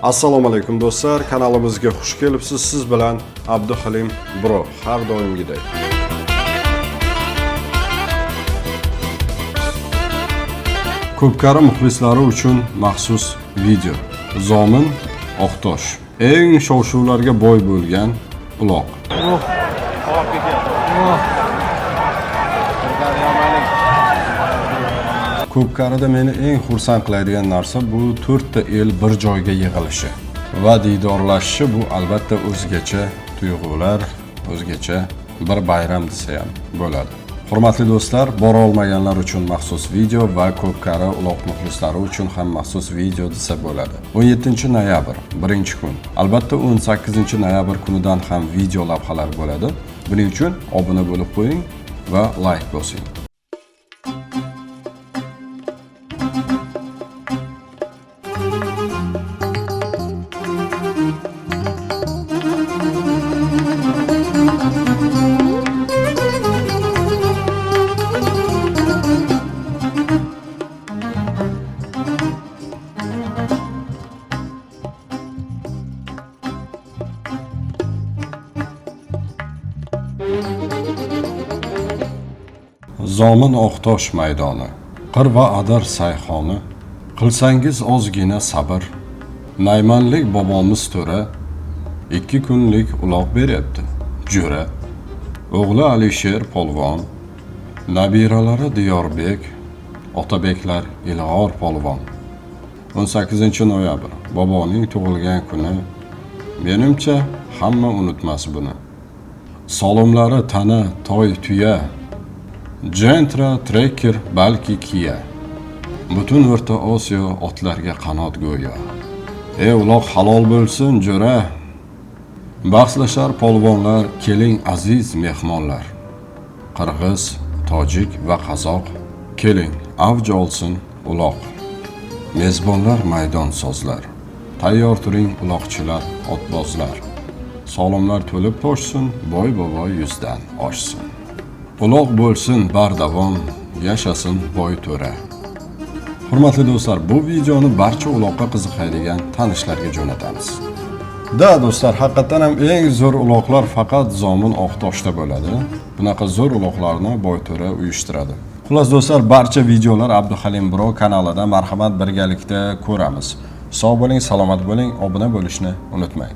Assalomu alaykum do'stlar, kanalimizga xush kelibsiz. Siz bilan Abduhalim Bro, har doimgidek. Ko'pkari muxlislari uchun maxsus video. Zomin Oqtosh. Eng shov-shuvlarga boy bo'lgan uloq. Ko'pkarida meni eng xursand qiladigan narsa bu 4 ta el bir joyga yig'ilishi va diydorlashishi. Bu albatta o'zgacha tuyg'ular, o'zgacha bir bayram desa ham bo'ladi. Hurmatli do'stlar, bora olmaganlar uchun maxsus video va Ko'pkari uloq muxlislari uchun ham maxsus video desa bo'ladi. 17-noyabr, birinchi kun. Albatta 18-noyabr kunidan ham video lavhalar bo'ladi. Buning uchun obuna bo'lib qo'ying va like bosing. Zomin Oqtosh maydoni, qir va adar sayxoni, qilsangiz ozgina sabr. Naymanlik bobomiz to'ra 2 kunlik uloq beryapti. Jo'ra, o'g'li Alisher polvon, nabiralari Diyorbek, otabeklar Ilg'or polvon. 18-noyabr, boboning tug'ilgan kuni. Menimcha hamma unutmas buni. Solimlari tana, toy, tuya, Gentra, Trekker, balki Kia. Butun O'rta Osiyo otlarga qanot go'yo. Ey uloq halol bo'lsin, jo'ra. Bahslashar polvonlar, keling aziz mehmonlar. Qirg'iz, tojik va qozoq, keling avj olsin uloq. Mezbonlar maydon sozlar. Tayyor turing uloqchilar, otbozlar. Solimlar to'lib toshsin, boy bobo yuzdan oshsin. Uloq bo'lsin bardavom, yashasin boy to'ra. Hurmatli do'stlar, bu videoni barcha uloqqa qiziqadigan tanishlarga jo'natamiz. Da do'stlar, haqiqatan ham eng zo'r uloqlar faqat Zomin Oqtoshda bo'ladi. Bunaqa zo'r uloqlarni boy to'ra uyushtiradi. Xullas do'stlar, barcha videolar Abduhalim Bro kanalida marhamat birgalikda ko'ramiz. Sog' bo'ling, salomat bo'ling, obuna bo'lishni unutmang.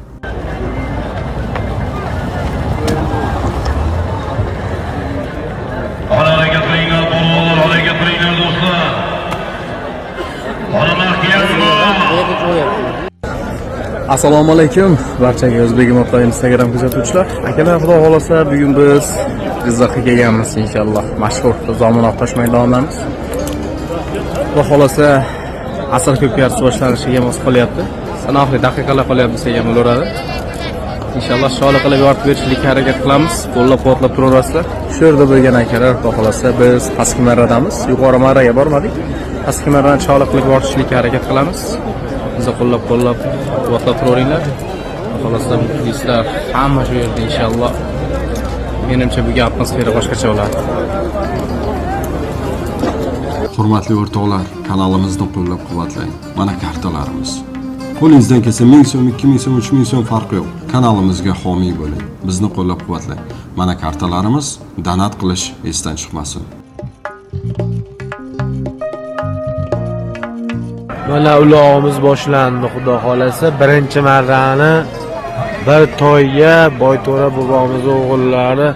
Assalomu alaykum barchaga o'zbegim otlar Instagram kuzatuvchilar. Akalar, xudo xolasa bugun biz Jizzaxga kelganmiz inshaalloh. Mashhur Zomin Oqtosh maydonidamiz. Xudo xolasa asr ko'pkarisi boshlanishiga mos qolyapti. Sanoqli daqiqalar qolyapti desak ham bo'laveradi. Inshaalloh sholi qilib yoritib berishlikka harakat qilamiz. Qo'llab-quvvatlab turaverasizlar. Shu yerda bo'lgan akalar, xudo xolasa biz pastki marradamiz. Yuqori marraga bormadik. Pastki marrani sholi qilib yoritishlikka harakat qilamiz. Bizni qo'llab-quvvatlab turaveringlar. Xohlasa muxlislar hamma shu yerda inshaalloh. Menimcha bu atmosfera boshqacha bo'ladi. Hurmatli o'rtoqlar, kanalimizni qo'llab-quvvatlang. Mana kartalarimiz. Qo'lingizdan kelsa 1000 so'm, 2000 so'm, 3000 so'm farqi yo'q. Kanalimizga homiy bo'ling. Bizni qo'llab-quvvatlang. Mana kartalarimiz, donat qilish esdan chiqmasin. Mana ulog'imiz boshlandi, xudo xolasa. Birinchi marrani bir toyga Boyto'ra bobomiz o'g'illari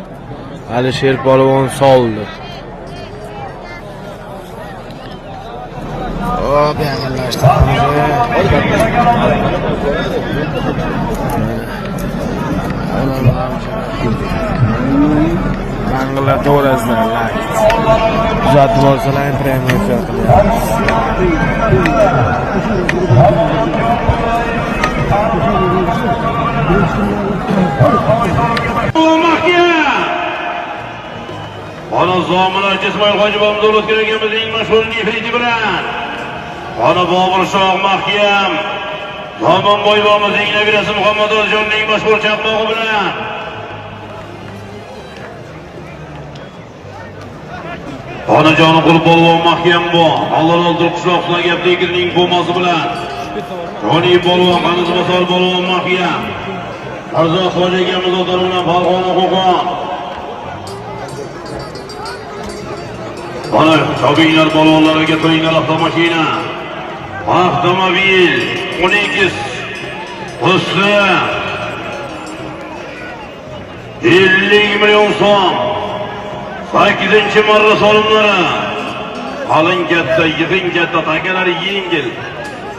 Alisher polvon soldi. Hop, Manglar to'g'rasidan like. Kuzatib olsalar, premyer qilyapmiz. Ana Zomin Ismoil Hoji bobomiz o'tgan ekanimizning mashhur nefriti bilan. Ana Bobur Shoh mahkam. Zomin boboimizning nabirasi Muhammad Ozijonning mashhur chaqmog'i bilan. Onajonim qulib polvon mahkam bu. Alloh o'ldirib qishloq qilgan gapda egilning bo'lmasi bilan. Joni Polvon, Qanisi Masal Polvon Mafiya. Mirzo Xo'ja akamiz o'tirgan Farg'ona Qo'qon. Mana chobinglar polvonlarga to'yingan avtomashina. Avtomobil 12 Usti 50 million so'm. 8-marra solimlari. Qalin katta, yig'in katta, takalari yengil.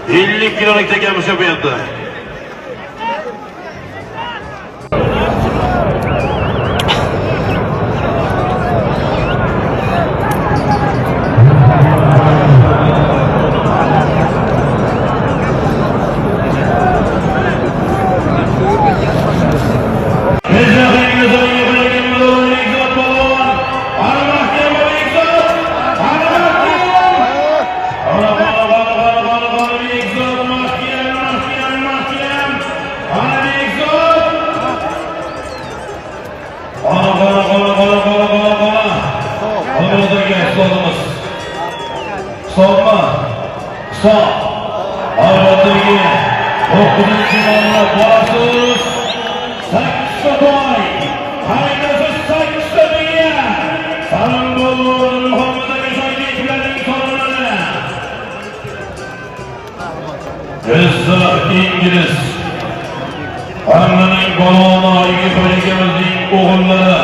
50 kilolik takamiz chopyapti. İngiliz Hammaning baloni Yigitalikamizning o'g'illari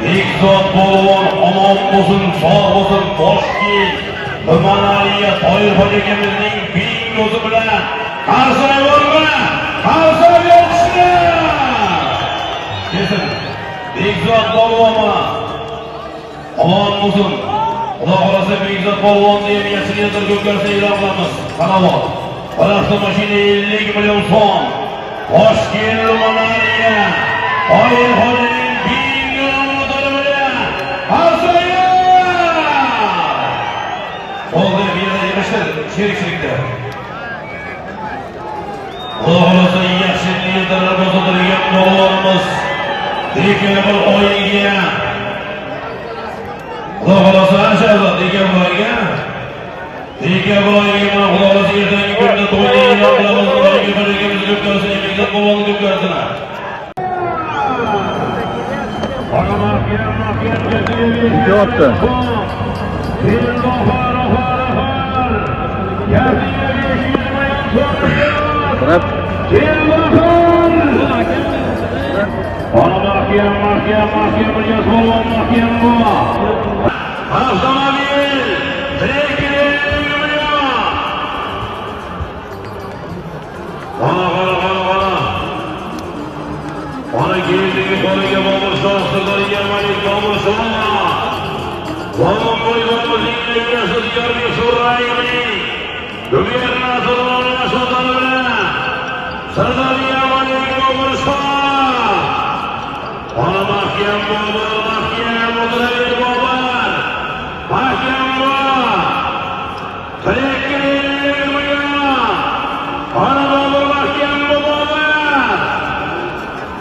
Bekzod polvon omon bo'lsin, sog' bo'lsin, Toshkent Manaliya Toyir akamizning bing o'zi bilan qarsa bo'lma, qarsa yo'qishlar. Kesin Bekzod polvonma omon bo'lsin. Xudo xolasa Bekzod polvonni ham yashirindir ko'klarsa e'lon qilamiz. Qanavot avtomashina 50 million so'm. Toshkent Manaliya Toyir akamizning bing o'zi bilan qarsa oldu bir yere yemekler, şerikçilikte. Oğlasa yaşlığı tarafı bozulurken oğullarımız dikene bir oyuncuya. Oğlasa aşağıda dikene bir oyuncuya. Dikene bir oyuncuya, oğlasa yerden günde toylayın, oğlamızın oyuncu bölgemizi göklersin, emekler kovalı göklersinler. Ne yaptı? Bırak. Mahkeme bileceğiz oğlum, mahkeme bu. Avtomobil, trekini yürüyor. Bana geldiği konuya babırsa, sırdarıya malik babırsa. Oğlum boylarımız İngiliz'siz görmüyor surrayını. Gubernatörlerine sultanı bile. Sırdarıya malik babırsa. Bana mahkem babır, mahkem oturabilir babır. Mahkem bu. Trekini yürüyor. Bana babır, mahkem bu babır.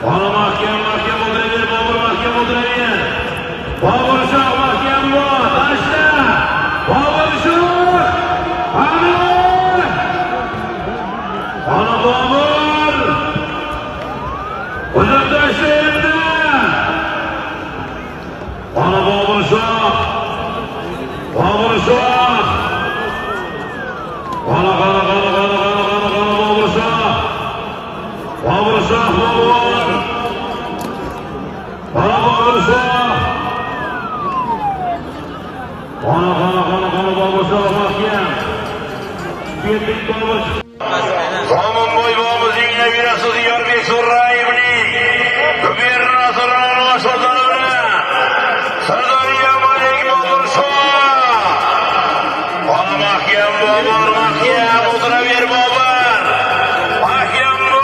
Bana mahkem oturabilir babır, mahkem oturabilir. Babır şah mahkem bu. Taşla. Babır şah. Bana babır. Hocam taşla yerinde. Bana babır şah. Babır şah. Bana babır şah. Babır şah babır. Bana babır şah. Bana babır şah mahkem. Birlik babır. Zaman boy babamız yine virasız Yarbek Surrayim'nin gubernatörlerine sultanına Sırdarıya malik babır şah. Bana mahkem babır, mahkem oturabilir babır. Mahkem bu.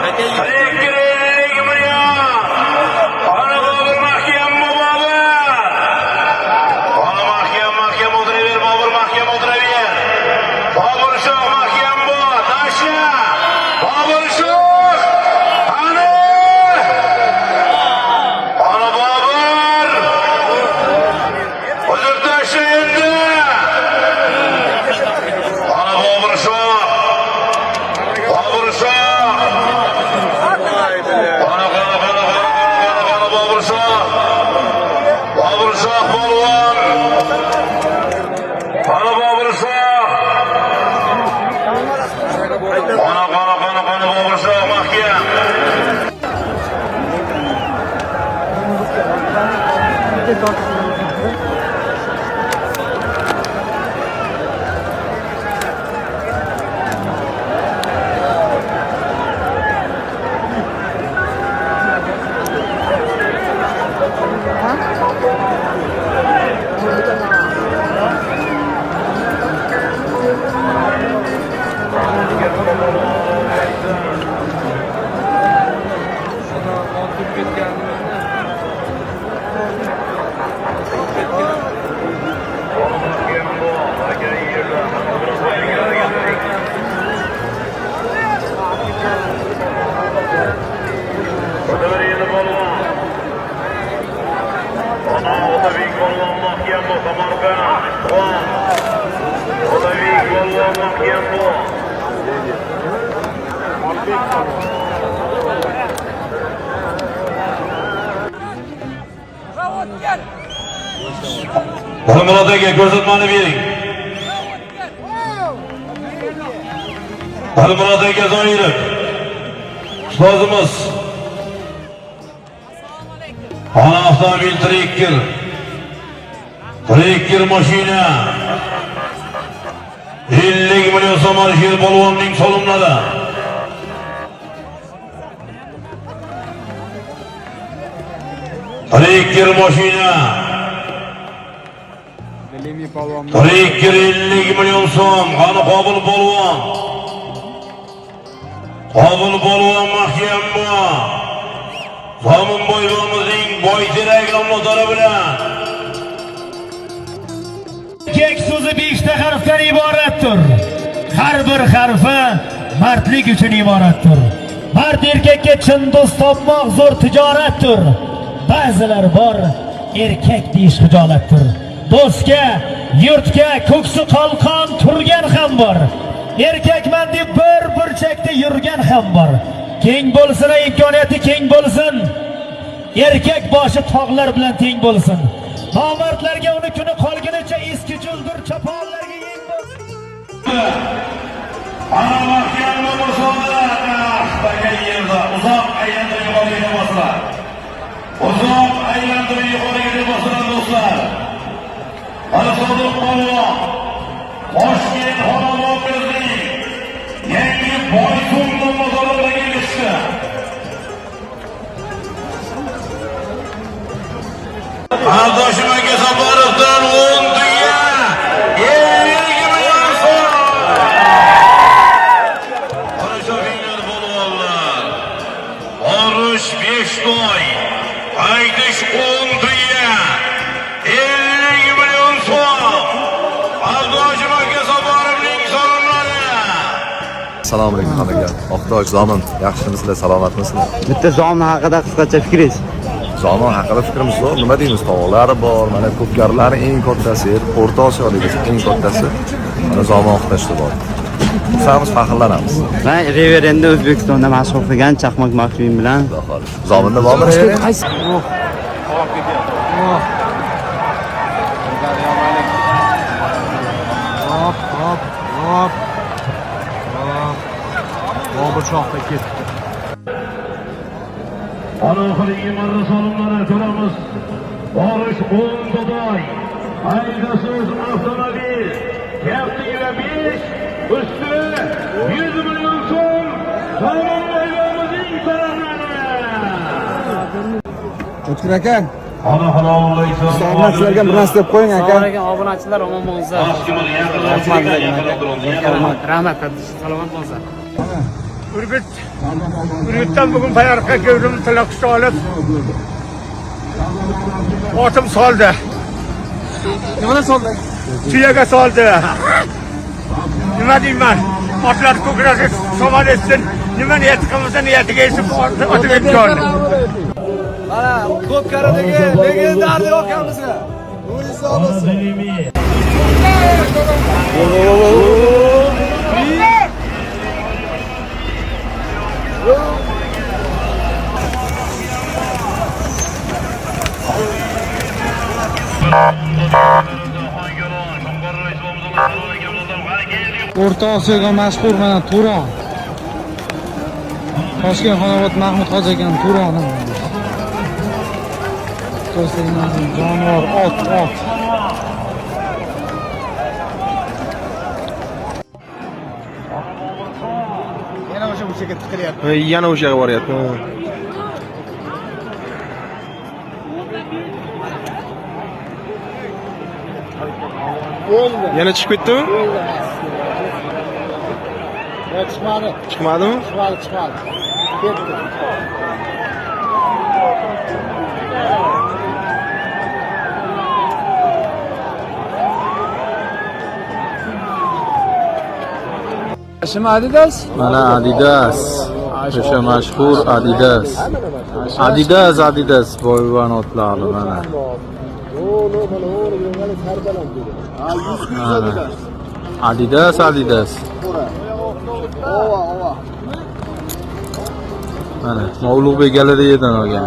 Trekini 50 milyon. Bana babır, mahkem bu babır. Bana mahkem oturabilir babır, mahkem oturabilir. Babır şah. Qana Bobur Shoh mahkam. Dilmurod aka ko'rsatmani bering. Dilmurod aka Zoirov. Ustozimiz. Xona avtomobil Trekker mashina. 50 million so'm Alisher polvonning so'limlari. Trekker mashina. Trekker 50 million so'm. Qani Qobil polvon. Qobil polvon mahkam bu. Zomin boyvamizning boyterak nomlari bilan. Erkek so'zi 5 ta harfdan iboratdir. Har bir harfi mardlik uchun iboratdir. Mard erkakka chin do'st topmoq zo'r tijoratdir. Ba'zilar bor, erkak deyish xijolatdir. Do'stga, yurtga ko'ksi qalqon turgan ham bor. Erkakman deb bir burchakda yurgan ham bor. Keng bo'lsin, imkoniyati keng bo'lsin. Erkak boshi tog'lar bilan teng bo'lsin. Nomardlarga uni kuni qolgunicha eski juldur choponlarga yeng bo'lsin. Ana mahkam bo'lsa-da, uzoq aylantirib yuborgan bo'lsalar. Uzoq aylantirib yuborgan bo'lsalar do'stlar. Sodiq polvon, Toshkent xonadonimizning yangi boysundan bozoriga kelishdi. Ardoshim aka Safarovdan 10 tuya 50 million so'm. Qarashinglar polvonlar. Orush 5 to'y, qaytish 10 tuya 50 million so'm. Ardoshim aka Safarovning so'limlari. Assalomu alaykum hammaga. Oqtosh Zomin, yaxshimisizlar, salomatmisizlar? Bitta Zomin haqida qisqacha fikringiz. Zomin haqida fikrimiz zo'r. Nima deymiz? Tovoqlari bor, mana ko'pkarlari eng kattasi, O'rta Osiyodagi eng kattasi. Mana Zomin Oqtoshda bor. Samiz faxrlanamiz. Men reverenda O'zbekistonda mashhur qilgan chaqmoq mafhum bilan Zominda bormi? Bobur Shohda ketdi. Ana oxirgi marra so'limlari ko'ramiz. Borish 10 do'doy. Haydasiz avtomobil. Kaftiga 5, usti 100 million so'm. Zomin boyvamizning so'limlari. O'tkir aka, Ana halollar obunachilarga bir narsa deb qo'ying aka. obunachilar omon bo'lsa. Rahmat, salomat bo'lsa. Urgutdan bugun Payariqqa keldim, Tiloqishga olib. Otim soldi. Nimalar soldi? Tuyaga soldi. Nima deyman? Otlar ko'kragiga somon etsin. Nima niyat qilmasa niyatiga yetib otib ketgan. Mana ko'pkaridagi legendarli okamizga. O'zingiz olasiz. O'rta Osiyoga mashhur mana Turon. Toshkent Xonobod Mahmud Hoji akaning Turoni. Ko'rsangiz jonivor ot. Yana o'sha yerga boryapti. Yana chiqib ketdimi? Chiqmadi. Chiqmadimi? Chiqmadi. Ketdi. Shim Adidas? Mana Adidas. O'sha mashhur Adidas. Adidas boyvan otlari mana. Adidas. Mana Mavluqbek galeriyadan olgan.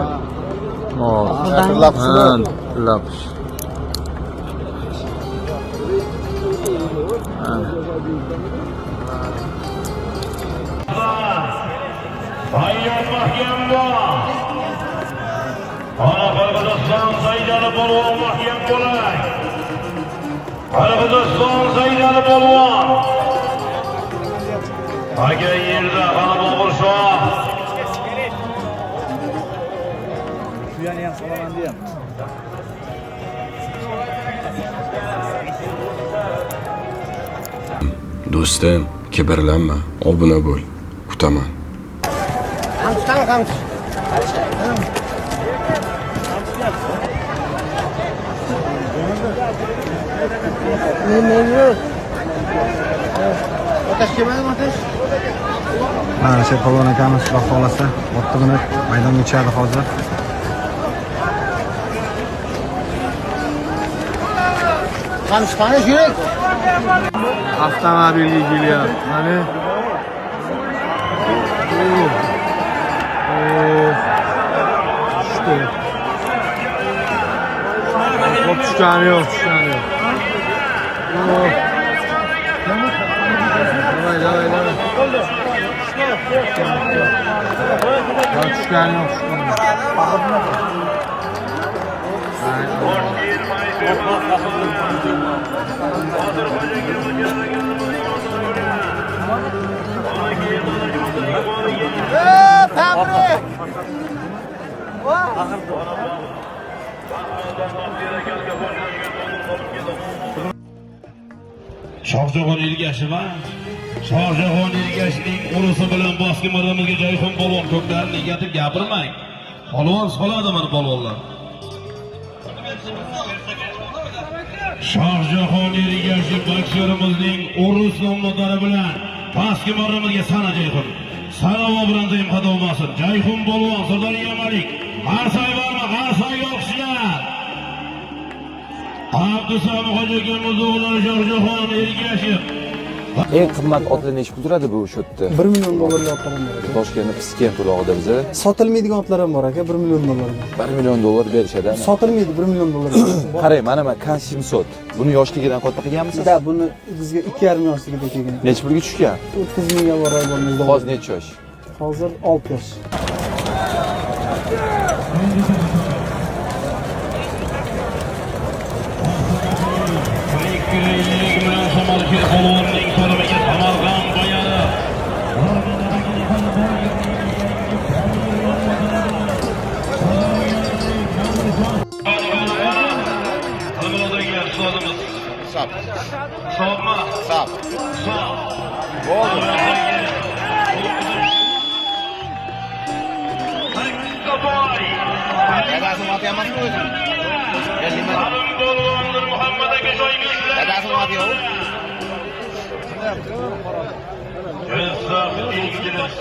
Lapish. Hayat mahkem bor. Ana Qirg'iziston Saidali polvon mahkem bo'lay. Qirg'iziston Saidali polvon. Aka yerda ana Bobur Shoh. Do'stim, kibrlanma, obuna bo'l. Kutaman. Mana Sherxolon akamiz Xudo xolasa o'tdi buni maydonga tushadi hozir. Qamishqani yurak. Avtomobilga kelyapti. Mana tushgani yo'q. Davay. Tushgani yo'q. Shohjahon Ergashev Shohjahon Ergashevning urusi bilan bosqin maydonimizga Joyxon polvon ko'klarini egatib gapirmang. Polvon soladi mana polvonlar. Shohjahon Ergashev boksyorimizning urus nomlari bilan bosqin maydonimizga sana Joyxon. Salom bilan deyim xato bo'lmasin. Joyxon polvon Sirdaryo Malik. Qarsoy bormi? Qarsoy yo'qsizlar. Abdusamid Hoji akamiz o'g'li Shohjahon Ergashev. Eng qimmat otlar necha pul turadi bu yerda? 1 million dollarga otlarimiz bor. Toshkentda Piskent urug'ida biza Sotilmaydigan otlar ham bor aka, 1 million dollarga. 1 million dollar berishadi. Sotilmaydi 1 million dollarga. Qarang, mana 700. Buni yoshligidan katta qilganmisiz? Da, buni bizga 2,5 yoshligida kelgan. Necha pulga tushgan? 30 mingga bor bo'lmoqda. Hozir necha yosh? Hozir 6 yosh. Polvonning so'ramiga Samarqand boyari. Qilmoqdagilar sozimiz. Sopmi? Sop. Bo'ldi. Dadasini otyapmanmi o'zi? Polvonlar Muhammad aka joyingizda. Dadasini otyapman. Jizzax Ingliz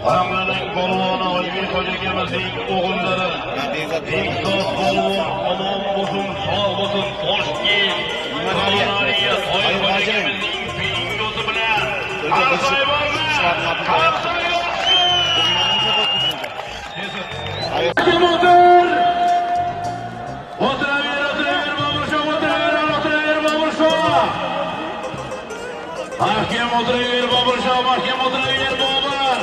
Hamlaning polvoni Oybek Hoji akamizning o'g'illari Insof polvon omon bo'lsin, sog' bo'lsin, Toshkent Qonariya Oybek Hoji akamizning bingosi bilan Qarsoy bormi? Qarsoy O'tiraver, Boburshoh, o'tiraver, Boburshoh. o'tiraver Bobur Shoh, mahkam o'tiraver Bobur.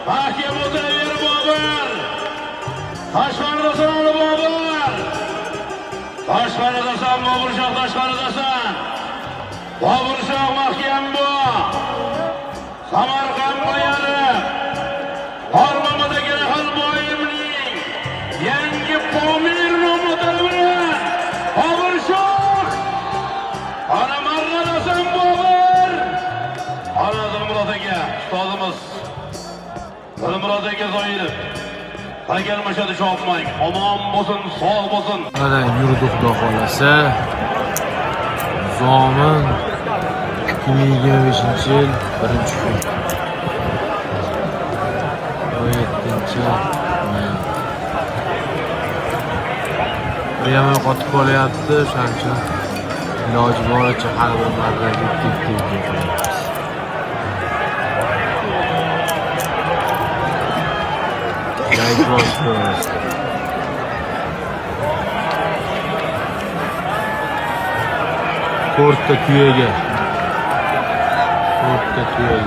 Mahkam o'tiraver Bobur. Tashqaridasan Bobur. Tashqaridasan Bobur Shoh, tashqaridasan. Bobur Shoh mahkam bu. Samarqand boyari. Hormamidagi Rahal boyimning yangi pomir nomida bilan Bobur Shoh. Ana marradasan Bobur. Ana Dilmurod aka, ustozimiz. Dilmurod aka Zoirov. Qilganmashadi chopmang. Omon bo'lsin, sog' bo'lsin. Mana yurdi xudo xolasa. Zomin 2025-yil 1-kun. 17-may. Buyam yo'qotib qolyapti, o'shaning uchun iloji boricha har bir marra yurdik. To'rtta tuyaga. To'rtta tuya.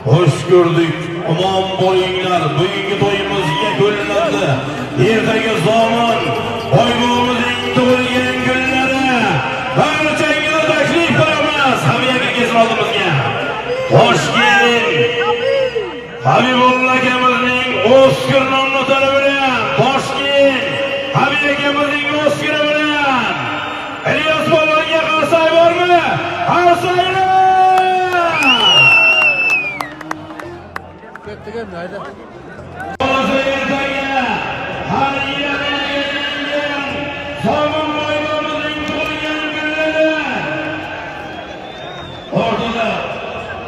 Hoş gördük. Aman boyunlar, bugünkü toyumuz yakunlandı. Ertagi zaman, boyluğumuzun tug'ilgan kunlari. Barchangizga taklif qilamiz. Hammaga kesib oldimizga. Xo'sh keling. Habibulla akamizning Oskar nomli tali bilan Toshkent. Habib akamizning Oskari bilan Ilyos polvonga qarsak bormi? Qarsaylar! Ortada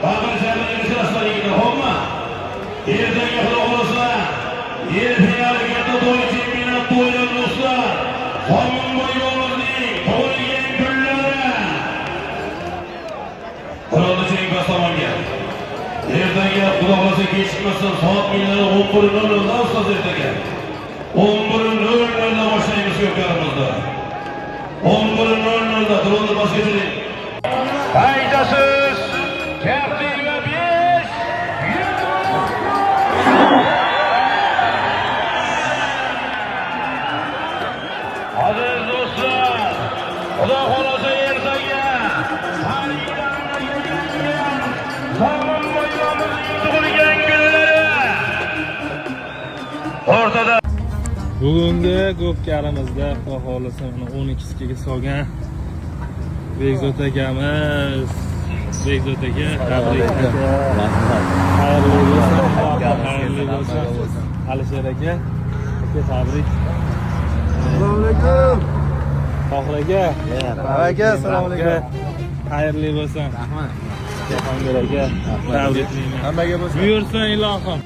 Babur Şah'ın sırasına gidiyor, olma. Ertagi xudo xolasa, yer finaliga to'y chempionat to'ylar do'stlar. Xonmin boyimizning tug'ilgan kunlari. Qurolli Bastamonga. Ertaga xudo xolasa kechikmasdan soat 11:00 ustoz ertaga. 11:00 boshlaymiz ko'pkarimizda. 11:00 Qurolli Bastamonga. Faydasiz Kaptiva 5 Aziz do'stlar, xudo xolasa ertaga Zomin boyimizning tug'ilgan kunlari o'rtada. Bugungi ko'pkarimizda xudo xolasa 12 solgan Bekzod akamiz. Bekzod aka, tabrik. Xayrli bo'lsin. Alisher aka, tabrik. Assalomu alaykum. Tohir aka. Aka, assalomu alaykum. Xayrli bo'lsin. Rahmat. Jahongir aka, tabriklayman. Hammaga bo'lsin. Buyursin ilohim.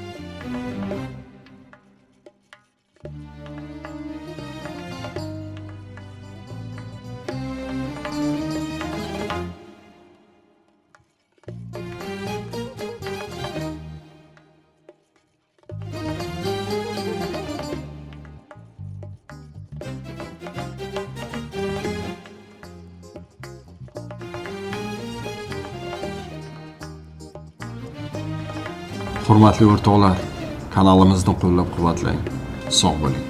Hurmatli o'rtoqlar, kanalimizni qo'llab-quvvatlang. Sog' bo'ling.